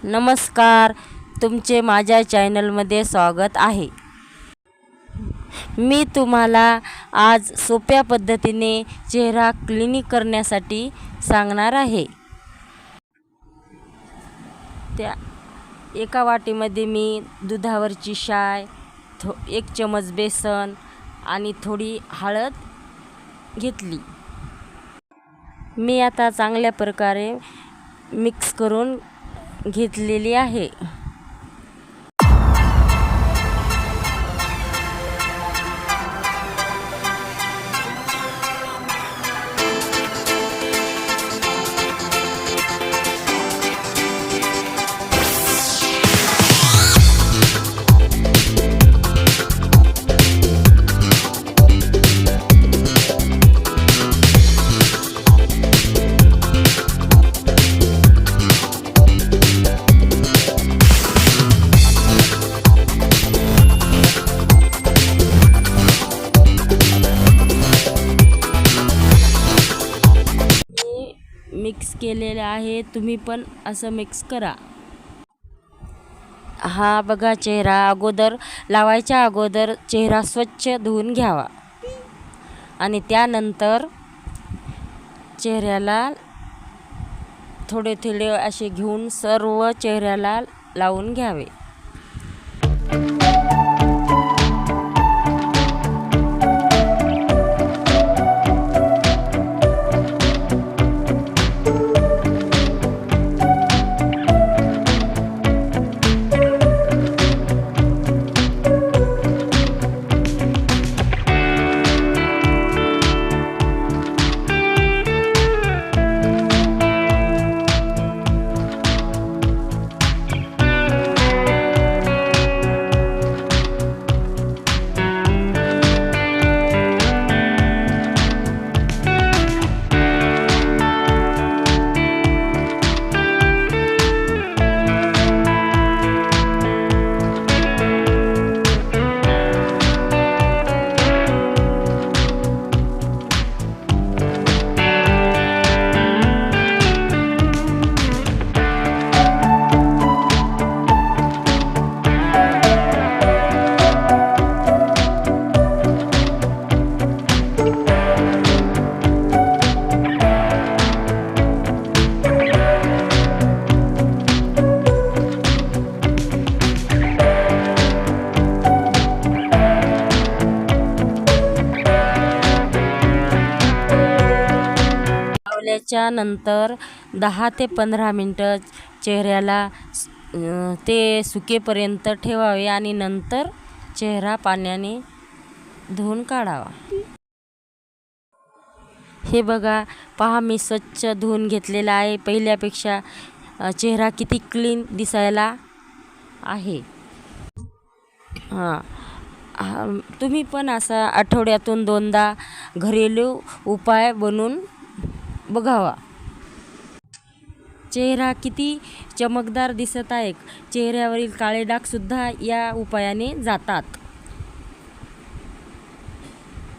नमस्कार, तुमचे माझ्या चॅनलमध्ये स्वागत आहे। मी तुम्हाला आज सोप्या पद्धतीने चेहरा क्लिनिक करण्यासाठी सांगणार आहे। त्या एका वाटीमध्ये मी दुधावरची शाय, 1 चमच बेसन आणि थोडी हळद घेतली। मी आता चांगल्या प्रकारे मिक्स करून घेतलेली आहे। मिक्स केलेले आहे, तुम्ही पण असं मिक्स करा। हा बघा, चेहरा लावायच्या अगोदर चेहरा स्वच्छ धुवून घ्यावा आणि त्यानंतर चेहऱ्याला थोडे थोडे असे घेऊन सर्व चेहऱ्याला लावून घ्यावे। लावल्याच्या नंतर 10 ते 15 मिनिटं चेहऱ्याला ते सुकेपर्यंत ठेवावे आणि नंतर चेहरा पाण्याने धुवून काढावा। हे बघा, पहा, मी स्वच्छ धुवून घेतलेला आहे। पहिल्यापेक्षा चेहरा किती क्लीन दिसायला आहे। तुम्ही पण असा आठवड्यातून 2दा घरेलू उपाय बनवून बघावा। चेहरा किती चमकदार दिसत आहे। चेहऱ्यावरील काळे डाग सुद्धा या उपायाने जातात।